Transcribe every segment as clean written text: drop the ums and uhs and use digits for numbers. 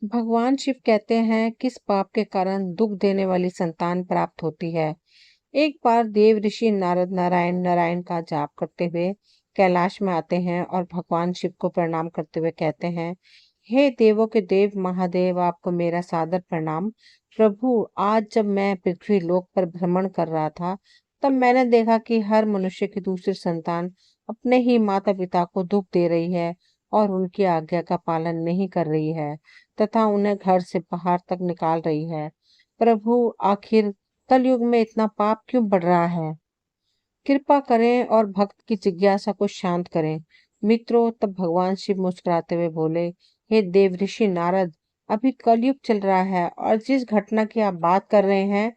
भगवान शिव कहते हैं किस पाप के कारण दुख देने वाली संतान प्राप्त होती है। एक बार देव ऋषि नारद नारायण नारायण का जाप करते हुए कैलाश में आते हैं और भगवान शिव को प्रणाम करते हुए कहते हैं, हे देवों के देव महादेव, आपको मेरा सादर प्रणाम। प्रभु, आज जब मैं पृथ्वी लोक पर भ्रमण कर रहा था, तब मैंने देखा कि हर मनुष्य की दूसरी संतान अपने ही माता पिता को दुख दे रही है और उनकी आज्ञा का पालन नहीं कर रही है तथा उन्हें घर से बाहर तक निकाल रही है। प्रभु, आखिर कलयुग में इतना पाप क्यों बढ़ रहा है? कृपा करें और भक्त की जिज्ञासा को शांत करें। मित्रों, तब भगवान शिव मुस्कुराते हुए बोले, हे देव ऋषि नारद, अभी कलयुग चल रहा है और जिस घटना की आप बात कर रहे हैं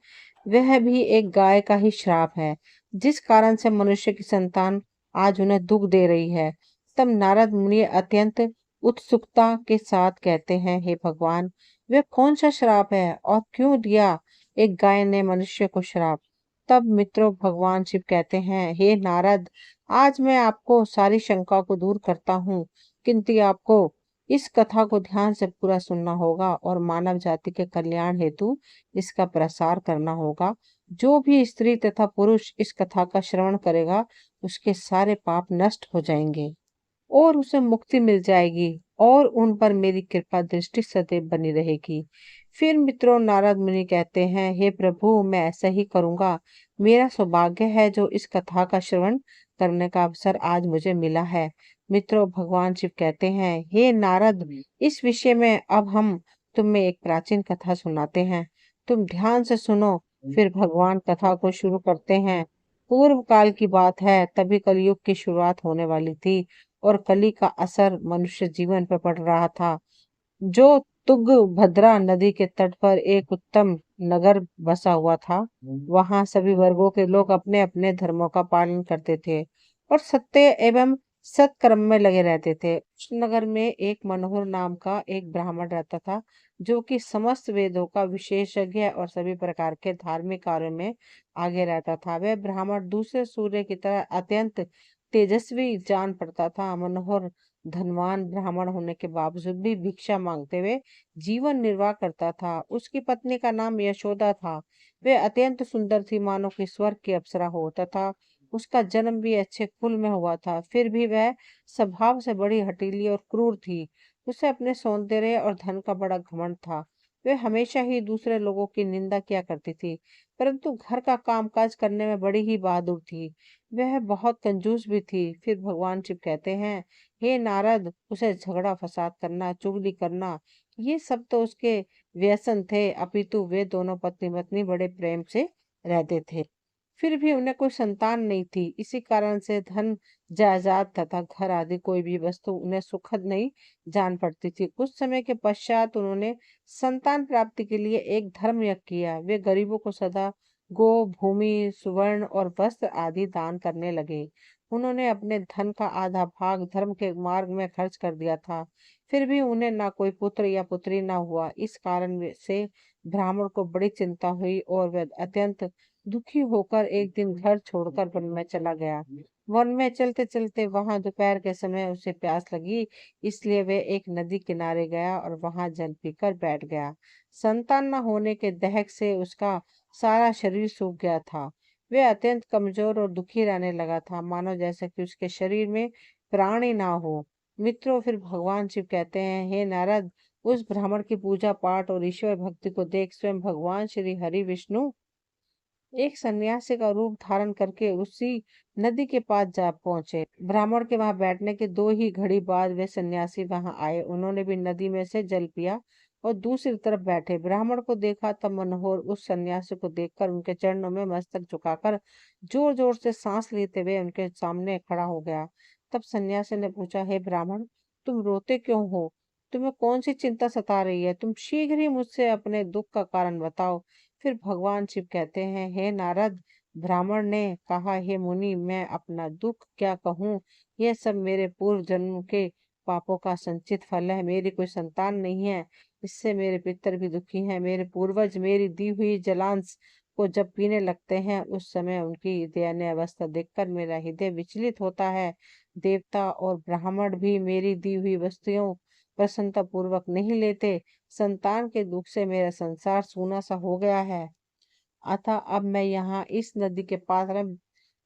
वह भी एक गाय का ही श्राप है, जिस कारण से मनुष्य की संतान आज उन्हें दुख दे रही है। तब नारद मुनि अत्यंत उत्सुकता के साथ कहते हैं, हे भगवान, वह कौन सा श्राप है और क्यों दिया एक गाय ने मनुष्य को श्राप? तब मित्रों भगवान शिव कहते हैं, हे नारद, आज मैं आपको सारी शंका को दूर करता हूँ, किंतु आपको इस कथा को ध्यान से पूरा सुनना होगा और मानव जाति के कल्याण हेतु इसका प्रसार करना होगा। जो भी स्त्री तथा पुरुष इस कथा का श्रवण करेगा, उसके सारे पाप नष्ट हो जाएंगे और उसे मुक्ति मिल जाएगी और उन पर मेरी कृपा दृष्टि सदैव बनी रहेगी। फिर मित्रों नारद मुनि कहते हैं, हे प्रभु, मैं ऐसा ही करूंगा। मेरा सौभाग्य है जो इस कथा का श्रवण करने का अवसर आज मुझे मिला है। मित्रों भगवान शिव कहते हैं, हे नारद, इस विषय में अब हम तुम्हें एक प्राचीन कथा सुनाते हैं। तुम ध्यान से सुनो। फिर भगवान कथा को शुरू करते हैं। पूर्व काल की बात है, तभी कलयुग की शुरुआत होने वाली थी और कली का असर मनुष्य जीवन पर पड़ रहा था। जो तुंगभद्रा नदी के तट पर एक उत्तम नगर बसा हुआ था। वहां सभी वर्गों के लोग अपने अपने धर्मों का पालन करते थे और सत्य एवं सत्कर्म में लगे रहते थे। उस नगर में एक मनोहर नाम का एक ब्राह्मण रहता था, जो कि समस्त वेदों का विशेषज्ञ और सभी प्रकार के धार्मिक कार्यों में आगे रहता था। वह ब्राह्मण दूसरे सूर्य की तरह अत्यंत तेजस्वी जान पड़ता था। मनोहर धनवान ब्राह्मण होने के बावजूद भी भिक्षा मांगते हुए जीवन निर्वाह करता था। उसकी पत्नी का नाम यशोदा था। वह अत्यंत सुंदर थी, मानो कि स्वर्ग की अप्सरा हो, तथा उसका जन्म भी अच्छे कुल में हुआ था। फिर भी वह स्वभाव से बड़ी हठीली और क्रूर थी। उसे अपने सौंदर्य और धन का बड़ा घमंड था। वह हमेशा ही दूसरे लोगों की निंदा किया करती थी, परंतु घर का कामकाज करने में बड़ी ही बहादुर थी। वह बहुत कंजूस भी थी। फिर भगवान शिव कहते हैं, हे नारद, उसे झगड़ा फसाद करना, चुगली करना, ये सब तो उसके व्यसन थे, अपितु वे दोनों पत्नी पत्नी बड़े प्रेम से रहते थे। फिर भी उन्हें कोई संतान नहीं थी। इसी कारण से धन जायदाद तथा घर आदि कोई भी वस्तु उन्हें सुखद नहीं जान पड़ती थी। कुछ समय के पश्चात उन्होंने संतान प्राप्ति के लिए एक धर्म यज्ञ किया। वे गरीबों को सदा गो, भूमि, सुवर्ण और वस्त्र आदि दान करने लगे। उन्होंने अपने धन का आधा भाग धर्म के मार्ग में खर्च कर दिया था। फिर भी उन्हें ना कोई पुत्र या पुत्री ना हुआ। इस कारण से ब्राह्मण को बड़ी चिंता हुई और वह अत्यंत दुखी होकर एक दिन घर छोड़कर वन में चला गया। वन में चलते चलते वहां दोपहर के समय उसे प्यास लगी, इसलिए वह एक नदी किनारे गया और वहां जल पीकर बैठ गया। संतान न होने के दहक से उसका सारा शरीर सूख गया था। वह अत्यंत कमजोर और दुखी रहने लगा था, मानो जैसे कि उसके शरीर में प्राण ही ना हो। मित्रों, फिर भगवान शिव कहते हैं, हे नारद, उस ब्राह्मण की पूजा पाठ और ईश्वर भक्ति को देख स्वयं भगवान श्री हरि विष्णु एक सन्यासी का रूप धारण करके उसी नदी के पास जा पहुंचे। ब्राह्मण के वहां बैठने के दो ही घड़ी बाद वे सन्यासी वहां आए। उन्होंने भी नदी में से जल पिया और दूसरी तरफ बैठे। ब्राह्मण को देखा तब मनोहर उस सन्यासी को देखकर उनके चरणों में मस्तक झुकाकर जोर जोर से सांस लेते हुए उनके सामने खड़ा हो गया। तब सन्यासी ने पूछा, हे ब्राह्मण, तुम रोते क्यों हो? तुम्हें कौन सी चिंता सता रही है? तुम शीघ्र ही मुझसे अपने दुख का कारण बताओ। फिर भगवान शिव कहते हैं, हे नारद, ब्राह्मण ने कहा, हे मुनि, मैं अपना दुख क्या कहूँ? यह सब मेरे पूर्व जन्म के पापों का संचित फल है। मेरी कोई संतान नहीं है, इससे मेरे पितर भी दुखी हैं। मेरे पूर्वज मेरी दी हुई जलांश को जब पीने लगते हैं, उस समय उनकी दयनीय अवस्था देखकर मेरा हृदय विचलित होता है। देवता और ब्राह्मण भी मेरी दी हुई वस्तुओं प्रसन्नता पूर्वक नहीं लेते। संतान के दुख से मेरा संसार सूना सा हो गया है। अतः अब मैं यहाँ इस नदी के पास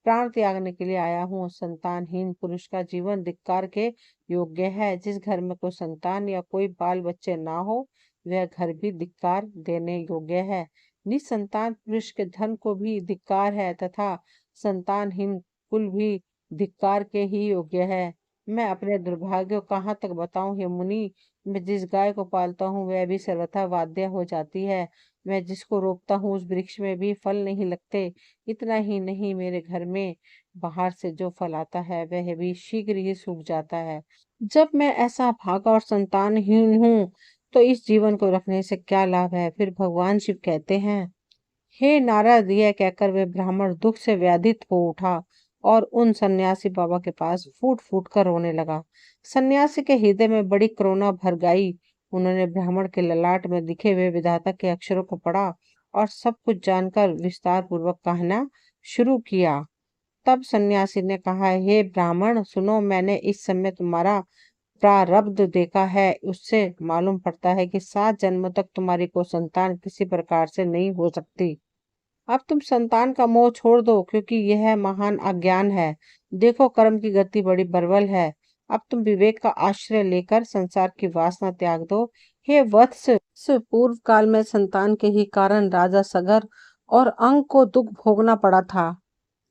प्राण त्यागने के लिए आया हूँ। संतानहीन पुरुष का जीवन धिक्कार के योग्य है। जिस घर में कोई संतान या कोई बाल बच्चे ना हो, वह घर भी धिक्कार देने योग्य है। निसंतान पुरुष के धन को भी धिक्कार है तथा संतानहीन कुल भी धिक्कार के ही योग्य है। मैं अपने दुर्भाग्य को कहाँ तक बताऊं हे मुनि। मैं जिस गाय को पालता हूँ वह भी सर्वथा वाध्य हो जाती है। मैं जिसको रोपता हूँ उस वृक्ष में भी फल नहीं लगते। इतना ही नहीं, मेरे घर में बाहर से जो फल आता है वह भी शीघ्र ही सूख जाता है। जब मैं ऐसा भागा और संतानहीन हूँ तो इस जीवन को रखने से क्या लाभ है। फिर भगवान शिव कहते हैं, हे नारद, यह कहकर वे ब्राह्मण दुख से व्याधित हो उठा और उन सन्यासी बाबा के पास फूट फूट कर रोने लगा। सन्यासी के हृदय में बड़ी करुणा भर गई। उन्होंने ब्राह्मण के ललाट में लिखे हुए विधाता के अक्षरों को पढ़ा और सब कुछ जानकर विस्तार पूर्वक कहना शुरू किया। तब सन्यासी ने कहा, हे ब्राह्मण सुनो, मैंने इस समय तुम्हारा प्रारब्ध देखा है। उससे मालूम पड़ता है कि 7 जन्मों तक तुम्हारी को संतान किसी प्रकार से नहीं हो सकती। अब तुम संतान का मोह छोड़ दो, क्योंकि यह महान अज्ञान है। देखो, कर्म की गति बड़ी बर्बल है। अब तुम विवेक का आश्रय लेकर संसार की वासना त्याग दो। हे वत्स, पूर्व काल में संतान के ही कारण राजा सगर और अंग को दुख भोगना पड़ा था।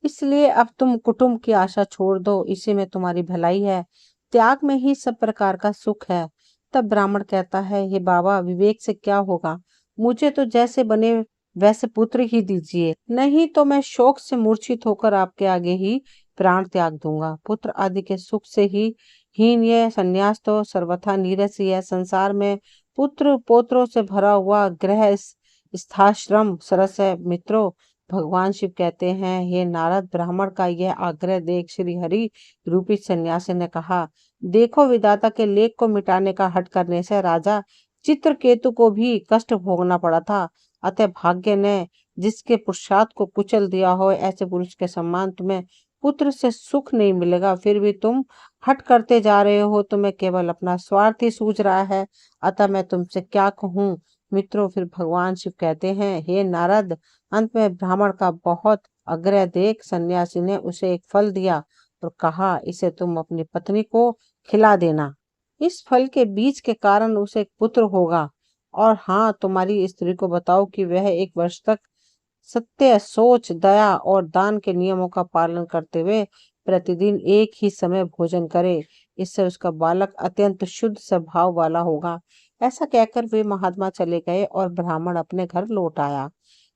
इसलिए अब तुम कुटुंब की आशा छोड़ दो, इसी में तुम्हारी भलाई है। त्याग में ही सब प्रकार का सुख है। तब ब्राह्मण कहता है, हे बाबा, विवेक से क्या होगा। मुझे तो जैसे बने वैसे पुत्र ही दीजिए, नहीं तो मैं शोक से मूर्छित होकर आपके आगे ही प्राण त्याग दूंगा। पुत्र आदि के सुख से ही हीन यह संन्यास तो सर्वथा नीरस ही है। संसार में पुत्र पोत्रों से भरा हुआ गृह स्थाश्रम सरस है। मित्रों, भगवान शिव कहते हैं, हे नारद, ब्राह्मण का यह आग्रह देख श्री हरि रूपी सन्यासी ने कहा, देखो, विधाता के लेख को मिटाने का हठ करने से राजा चित्रकेतु को भी कष्ट भोगना पड़ा था। अतः भाग्य ने जिसके पुरुषार्थ को कुचल दिया हो, ऐसे पुरुष के सम्मान तुम्हें पुत्र से सुख नहीं मिलेगा। फिर भी तुम हट करते जा रहे हो। तुम्हें केवल अपना स्वार्थ ही सूझ रहा है। अतः मैं तुमसे क्या कहूँ। मित्रों, फिर भगवान शिव कहते हैं, हे नारद, अंत में ब्राह्मण का बहुत आग्रह देख सन्यासी ने उसे एक फल दिया और कहा, इसे तुम अपनी पत्नी को खिला देना। इस फल के बीज के कारण उसे एक पुत्र होगा। और हाँ, तुम्हारी स्त्री को बताओ कि वह 1 वर्ष तक सत्य, सोच, दया और दान के नियमों का पालन करते हुए प्रतिदिन एक ही समय भोजन करे। इससे उसका बालक अत्यंत शुद्ध स्वभाव वाला होगा। ऐसा कहकर वे महात्मा चले गए और ब्राह्मण अपने घर लौट आया।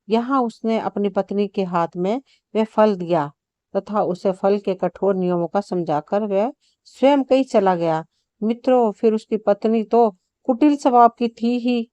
यहाँ उसने अपनी पत्नी के हाथ में वह फल दिया तथा उसे फल के कठोर नियमों का समझाकर वह स्वयं कहीं चला गया। मित्रों, फिर उसकी पत्नी तो कुटिल स्वभाव की थी ही।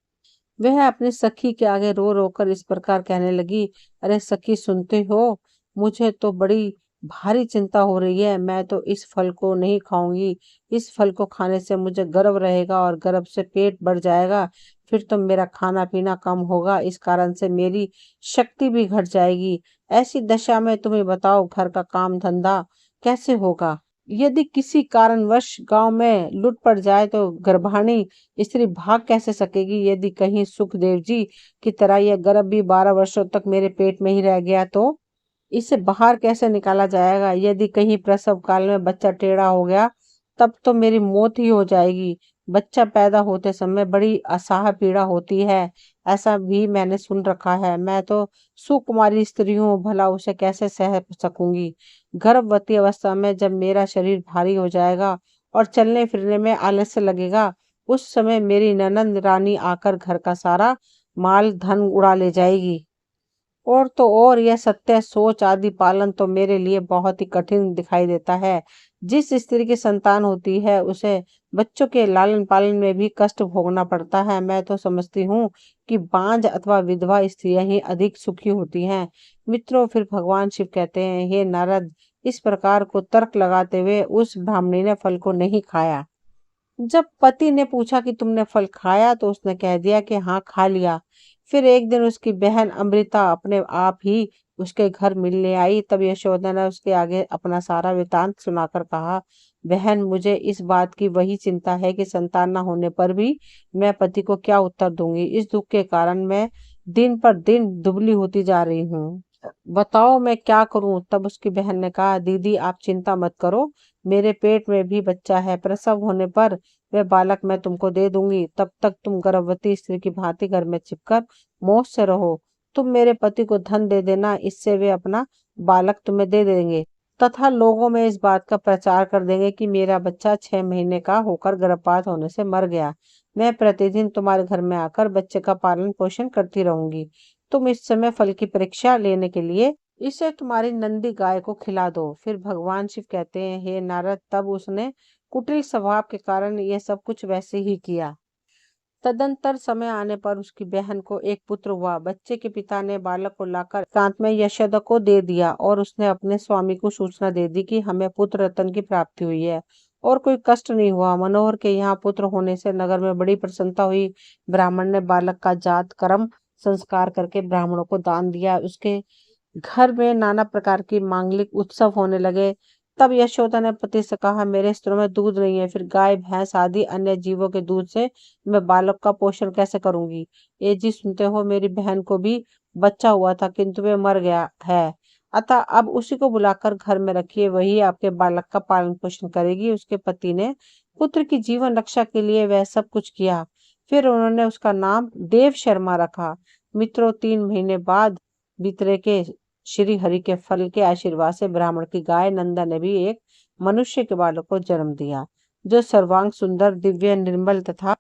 वह अपनी सखी के आगे रो रो कर इस प्रकार कहने लगी, अरे सखी, सुनते हो, मुझे तो बड़ी भारी चिंता हो रही है। मैं तो इस फल को नहीं खाऊंगी। इस फल को खाने से मुझे गर्व रहेगा और गर्व से पेट बढ़ जाएगा। फिर तो मेरा खाना पीना कम होगा। इस कारण से मेरी शक्ति भी घट जाएगी। ऐसी दशा में तुम्हें बताओ, घर का काम धंधा कैसे होगा। यदि किसी कारणवश गांव में लूट पड़ जाए तो गर्भाणी स्त्री भाग कैसे सकेगी। यदि कहीं सुखदेव जी की तरह यह गर्भ भी 12 वर्षों तक मेरे पेट में ही रह गया तो इसे बाहर कैसे निकाला जाएगा। यदि कहीं प्रसव काल में बच्चा टेढ़ा हो गया तब तो मेरी मौत ही हो जाएगी। बच्चा पैदा होते समय बड़ी असह्य पीड़ा होती है, ऐसा भी मैंने सुन रखा है। मैं तो सुकुमारी स्त्री हूँ, भला उसे कैसे सह सकूंगी। गर्भवती अवस्था में जब मेरा शरीर भारी हो जाएगा और चलने फिरने में आलस्य लगेगा, उस समय मेरी ननंद रानी आकर घर का सारा माल धन उड़ा ले जाएगी। और तो और यह सत्य, सोच आदि पालन तो मेरे लिए बहुत ही कठिन दिखाई देता है। जिस स्त्री की संतान होती है उसे बच्चों के लालन पालन में भी कष्ट भोगना पड़ता है। मैं तो समझती हूँ कि बांझ अथवा विधवा स्त्रियां ही अधिक सुखी होती हैं। मित्रों, फिर भगवान शिव कहते हैं, हे नारद, इस प्रकार को तर्क लगाते हुए उस ब्राह्मणी ने फल को नहीं खाया। जब पति ने पूछा कि तुमने फल खाया तो उसने कह दिया कि हाँ, खा लिया। फिर एक दिन उसकी बहन अमृता अपने आप ही उसके घर मिलने आई। तब यशोदा ने उसके आगे अपना सारा वृतांत सुनाकर कहा, बहन, मुझे इस बात की वही चिंता है कि संतान न होने पर भी मैं पति को क्या उत्तर दूंगी। इस दुख के कारण मैं दिन पर दिन दुबली होती जा रही हूँ। बताओ मैं क्या करूं। तब उसकी बहन ने कहा, दीदी आप चिंता मत करो, मेरे पेट में भी बच्चा है। प्रसव होने पर वह बालक मैं तुमको दे दूंगी। तब तक तुम गर्भवती स्त्री की भांति घर में छिपकर मौज से रहो। तुम मेरे पति को धन दे देना, इससे वे अपना बालक तुम्हें दे देंगे तथा लोगों में इस बात का प्रचार कर देंगे कि मेरा बच्चा 6 महीने का होकर गर्भपात होने से मर गया। मैं प्रतिदिन तुम्हारे घर में आकर बच्चे का पालन पोषण करती रहूंगी। तुम इस समय फल की परीक्षा लेने के लिए इसे तुम्हारी नंदी गाय को खिला दो। फिर भगवान शिव कहते हैं, हे नारद, तब उसने कुटिल स्वभाव के कारण यह सब कुछ वैसे ही किया। तदंतर समय आने पर उसकी बहन को एक पुत्र हुआ। बच्चे के पिता ने बालक को लाकर एकांत में यशोदा को दे दिया और उसने अपने स्वामी को सूचना दे दी कि हमें पुत्र रत्न की प्राप्ति हुई है और कोई कष्ट नहीं हुआ। मनोहर के यहाँ पुत्र होने से नगर में बड़ी प्रसन्नता हुई। ब्राह्मण ने बालक का जात कर्म संस्कार करके ब्राह्मणों को दान दिया। उसके घर में नाना प्रकार की मांगलिक उत्सव होने लगे। तब यशोदा ने पति से कहा, मेरे स्तनों में दूध नहीं है, फिर गाय भैंस आदि अन्य जीवों के दूध से मैं बालक का पोषण कैसे करूंगी। ये जी सुनते हो, मेरी बहन को भी बच्चा हुआ था किंतु वे मर गया है। अतः अब उसी को बुलाकर घर में रखिए, वही आपके बालक का पालन पोषण करेगी। उसके पति ने पुत्र की जीवन रक्षा के लिए वह सब कुछ किया। फिर उन्होंने उसका नाम देव शर्मा रखा। मित्रों, 3 महीने बाद बीतरे के श्री हरि के फल के आशीर्वाद से ब्राह्मण की गाय नंदा ने भी एक मनुष्य के बालक को जन्म दिया, जो सर्वांग सुंदर, दिव्य, निर्मल तथा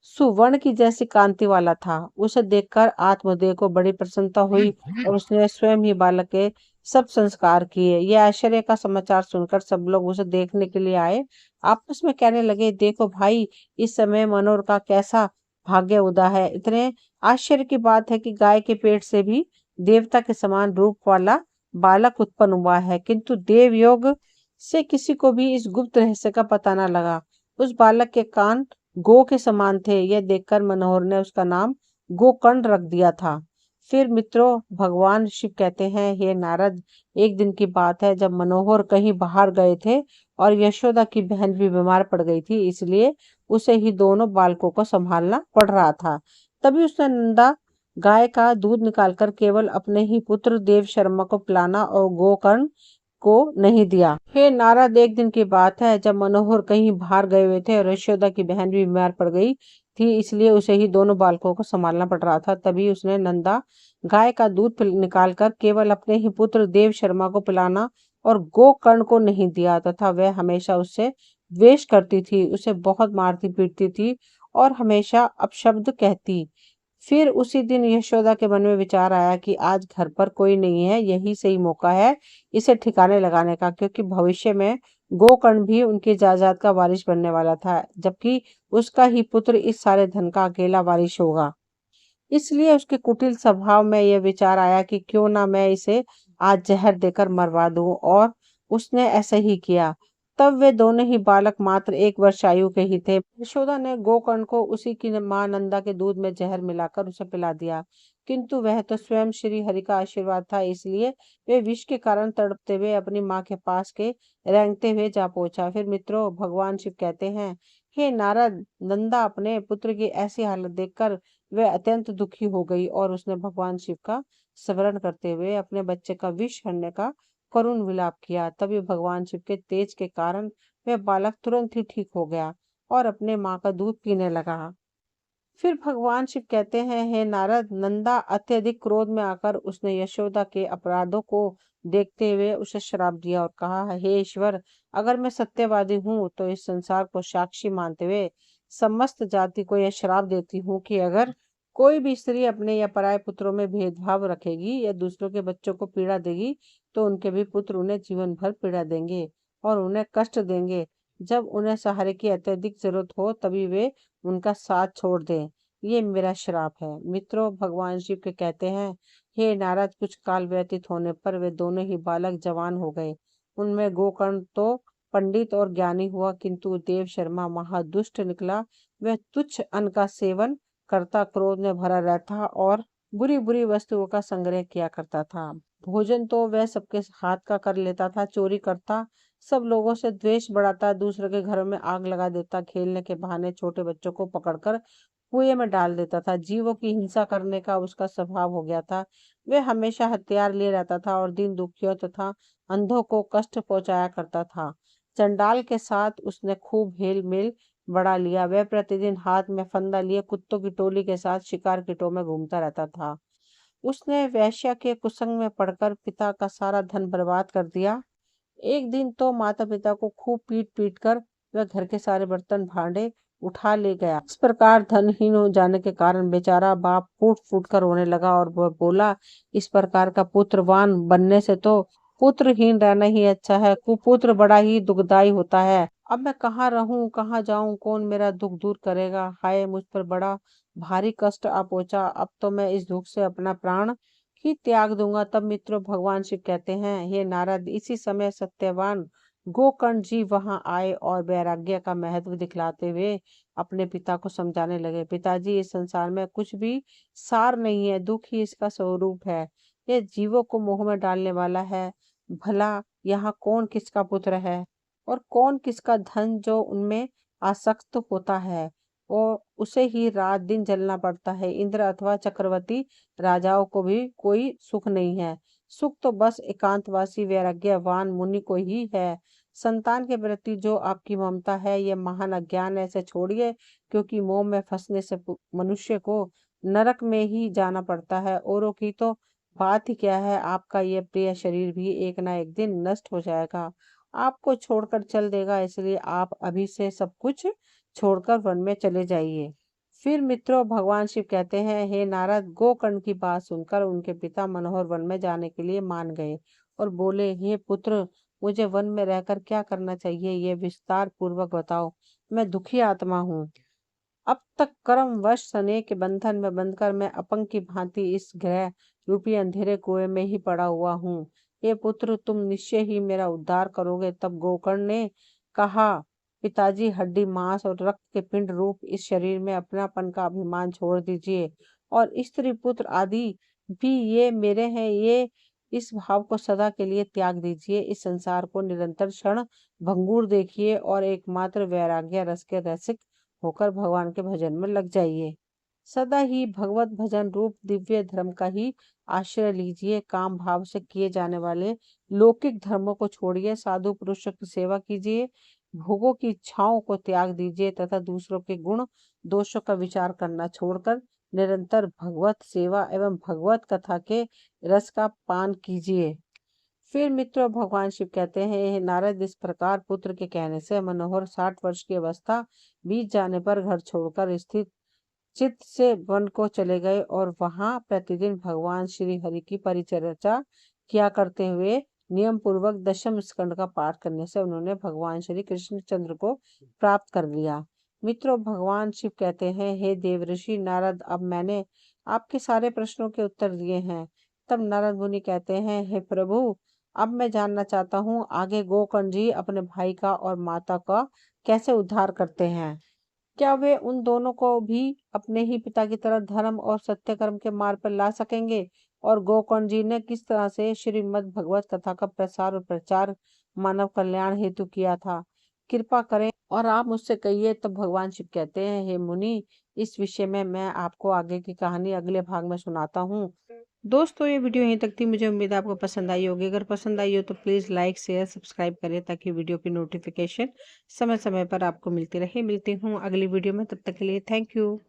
सुवर्ण की जैसी कांति वाला था। उसे देखकर आत्मदेव को बड़ी प्रसन्नता हुई और उसने स्वयं ही बालक के सब संस्कार किए। यह आश्चर्य का समाचार सुनकर सब लोग उसे देखने के लिए आए। आपस में कहने लगे, देखो भाई, इस समय मनोहर का कैसा भाग्य उदा है। इतने आश्चर्य की बात है कि गाय के पेट से भी देवता के समान रूप वाला बालक उत्पन्न हुआ है, किंतु देव योग से किसी को भी इस गुप्त रहस्य का पता न लगा। उस बालक के कान गो के समान थे। यह देखकर मनोहर ने उसका नाम गोकर्ण रख दिया था। फिर मित्रों, भगवान शिव कहते हैं, हे नारद, एक दिन की बात है जब मनोहर कहीं बाहर गए थे और यशोदा की बहन भी बीमार पड़ गई थी, इसलिए उसे ही दोनों बालकों को संभालना पड़ रहा था। तभी उसने नंदा गाय का दूध निकालकर केवल अपने ही पुत्र देव शर्मा को पिलाना और गोकर्ण को नहीं दिया। हे नारद, एक दिन की बात है जब मनोहर कहीं बाहर गए हुए थे और यशोदा की बहन भी बीमार पड़ गई थी, इसलिए उसे ही दोनों बालकों को संभालना पड़ रहा था। तभी उसने नंदा गाय का दूध निकालकर केवल अपने ही पुत्र देव शर्मा को पिलाना और गोकर्ण को नहीं दिया तथा वह हमेशा उससे द्वेष करती थी, उसे बहुत मारती पीटती थी और हमेशा अपशब्द कहती। फिर उसी दिन यशोदा के मन में विचार आया कि आज घर पर कोई नहीं है, यही सही मौका है इसे ठिकाने लगाने का, क्योंकि भविष्य में गोकर्ण भी उनकी जायदाद का वारिस बनने वाला था, जबकि उसका ही पुत्र इस सारे धन का अकेला वारिस होगा। इसलिए उसके कुटिल स्वभाव में यह विचार आया कि क्यों ना मैं इसे आज जहर देकर मरवा दूं, और उसने ऐसा ही किया। तब वे दोनों ही बालक मात्र 1 वर्ष आयु के ही थे। यशोदा ने गोकर्ण को उसी की मां नंदा के दूध में जहर मिलाकर उसे पिला दिया, किंतु वह तो स्वयं श्री हरि का आशीर्वाद था, इसलिए वे विष के कारण तड़पते हुए अपनी माँ के पास के रेंगते हुए जा पहुंचा। फिर मित्रों, भगवान शिव कहते हैं, हे नारद, नंदा अपने पुत्र की ऐसी हालत देखकर वह अत्यंत दुखी हो गई और उसने भगवान शिव का स्मरण करते हुए अपने बच्चे का विष हरने का करुण विलाप किया। तभी भगवान शिव के तेज के कारण वह बालक तुरंत ही ठीक हो गया और अपने माँ का दूध पीने लगा। फिर भगवान शिव कहते हैं, हे नारद, नंदा अत्यधिक क्रोध में आकर उसने यशोदा के अपराधों को देखते हुए उसे श्राप दिया और कहा, हे ईश्वर, अगर मैं सत्यवादी हूँ तो इस संसार को साक्षी मानते हुए समस्त जाति को यह श्राप देती हूँ कि अगर कोई भी स्त्री अपने या पराये पुत्रों में भेदभाव रखेगी या दूसरों के बच्चों को पीड़ा देगी, तो उनके भी पुत्र उन्हें जीवन भर पीड़ा देंगे और उन्हें कष्ट देंगे। जब उन्हें सहारे की अत्यधिक जरूरत हो तभी वे उनका साथ छोड़ दें। ये मेरा श्राप है। मित्रों, भगवान शिव के कहते हैं, हे नारद, कुछ काल व्यतीत होने पर वे दोनों ही बालक जवान हो गए। उनमें गोकर्ण तो पंडित और ज्ञानी हुआ, किंतु देव शर्मा महादुष्ट निकला। वह तुच्छ अन्न का सेवन करता, क्रोध में भरा रहता और बुरी बुरी वस्तुओं का संग्रह किया करता था। भोजन तो वह सबके हाथ का कर लेता था, चोरी करता, सब लोगों से द्वेष बढ़ाता, दूसरे के घरों में आग लगा देता, खेलने के बहाने छोटे बच्चों को पकड़कर कुएं में डाल देता था। जीवों की हिंसा करने का उसका स्वभाव हो गया था। वह हमेशा हथियार लिए रहता था और दीन दुखियों तथा अंधों को कष्ट पहुंचाया करता था। चंडाल के साथ उसने खूब हेल मेल बढ़ा लिया। वह प्रतिदिन हाथ में फंदा लिए कुत्तों की टोली के साथ शिकार किटों में घूमता रहता था। उसने वेश्या के कुसंग में पड़कर पिता का सारा धन बर्बाद कर दिया। एक दिन तो माता पिता को खूब पीट पीट कर वह घर के सारे बर्तन भांडे उठा ले गया। इस प्रकार धनहीन हो जाने के कारण बेचारा बाप फूट फूट कर रोने लगा और वह बोला, इस प्रकार का पुत्रवान बनने से तो पुत्रहीन रहना ही अच्छा है। कुपुत्र बड़ा ही दुखदाई होता है। अब मैं कहाँ रहूं, कहाँ जाऊं, कौन मेरा दुख दूर करेगा। हाय, मुझ पर बड़ा भारी कष्ट आ पहुंचा। अब तो मैं इस दुख से अपना प्राण ही त्याग दूंगा। तब मित्रों भगवान शिव कहते हैं, हे नारद, इसी समय सत्यवान गोकर्ण जी वहां आए और वैराग्य का महत्व दिखलाते हुए अपने पिता को समझाने लगे। पिताजी, इस संसार में कुछ भी सार नहीं है, दुख ही इसका स्वरूप है। यह जीवों को मोह में डालने वाला है। भला यहाँ कौन किसका पुत्र है और कौन किसका धन जो उनमें आसक्त होता है और उसे ही रात दिन जलना पड़ता है। इंद्र अथवा चक्रवर्ती राजाओं को भी कोई सुख नहीं है। सुख तो बस एकांतवासी वैराग्यवान मुनि को ही है। संतान के प्रति जो आपकी ममता है, यह महान अज्ञान है, इसे छोड़िए, क्योंकि मोह में फंसने से मनुष्य को नरक में ही जाना पड़ता है। औरों की तो बात ही क्या है, आपका यह प्रिय शरीर भी एक ना एक दिन नष्ट हो जाएगा, आपको छोड़कर चल देगा। इसलिए आप अभी से सब कुछ छोड़कर वन में चले जाइए। फिर मित्रों भगवान शिव कहते हैं, हे नारद, गोकर्ण की बात सुनकर उनके पिता मनोहर वन में जाने के लिए मान गए और बोले, हे पुत्र, मुझे वन में रहकर क्या करना चाहिए, ये विस्तार पूर्वक बताओ। मैं दुखी आत्मा हूँ। अब तक कर्म वश सने के बंधन में बंधकर मैं अपंग की भांति इस ग्रह रूपी अंधेरे कुएं में ही पड़ा हुआ हूँ। हे पुत्र, तुम निश्चय ही मेरा उद्धार करोगे। तब गोकर्ण ने कहा, पिताजी, हड्डी मांस और रक्त के पिंड रूप इस शरीर में अपनापन का अभिमान छोड़ दीजिए और स्त्री पुत्र आदि भी ये मेरे हैं, ये इस भाव को सदा के लिए त्याग दीजिए। इस संसार को निरंतर क्षण भंगुर देखिए और एकमात्र वैराग्य रस के रसिक होकर भगवान के भजन में लग जाइए। सदा ही भगवत भजन रूप दिव्य धर्म का ही आश्रय लीजिए। काम भाव से किए जाने वाले लौकिक धर्मों को छोड़िए, साधु पुरुषों की सेवा कीजिए, भोगों की इच्छाओं को त्याग दीजिए तथा दूसरों के गुण दोषों का विचार करना छोड़कर निरंतर भगवत सेवा एवं भगवत कथा के रस का पान कीजिए। फिर मित्रों भगवान शिव कहते हैं, हे नारद, इस प्रकार पुत्र के कहने से मनोहर 60 वर्ष की अवस्था बीत जाने पर घर छोड़कर स्थित चित्त से वन को चले गए और वहां प्रतिदिन भगवान श्री हरि की परिचर्या किया करते हुए नियम पूर्वक दशम स्कंद का पाठ करने से उन्होंने भगवान श्री कृष्णचंद्र को प्राप्त कर लिया। मित्रों भगवान शिव कहते हैं, हे देवऋषि नारद, अब मैंने आपके सारे प्रश्नों के उत्तर दिए हैं। तब नारद मुनि कहते हैं, हे प्रभु, अब मैं जानना चाहता हूँ, आगे गोकर्ण जी अपने भाई का और माता का कैसे उद्धार करते हैं। क्या वे उन दोनों को भी अपने ही पिता की तरह धर्म और सत्य कर्म के मार्ग पर ला सकेंगे, और गोकर्ण जी ने किस तरह से श्रीमद् भगवत कथा का प्रसार और प्रचार मानव कल्याण हेतु किया था। कृपा करें और आप मुझसे कहिए। तो भगवान शिव कहते हैं, हे मुनि, इस विषय में मैं आपको आगे की कहानी अगले भाग में सुनाता हूँ। दोस्तों ये वीडियो यहीं तक थी। मुझे उम्मीद है आपको पसंद आई होगी। अगर पसंद आई हो तो प्लीज़ लाइक शेयर सब्सक्राइब करें ताकि वीडियो की नोटिफिकेशन समय समय पर आपको मिलती रहे। मिलती हूँ अगली वीडियो में, तब तक के लिए थैंक यू।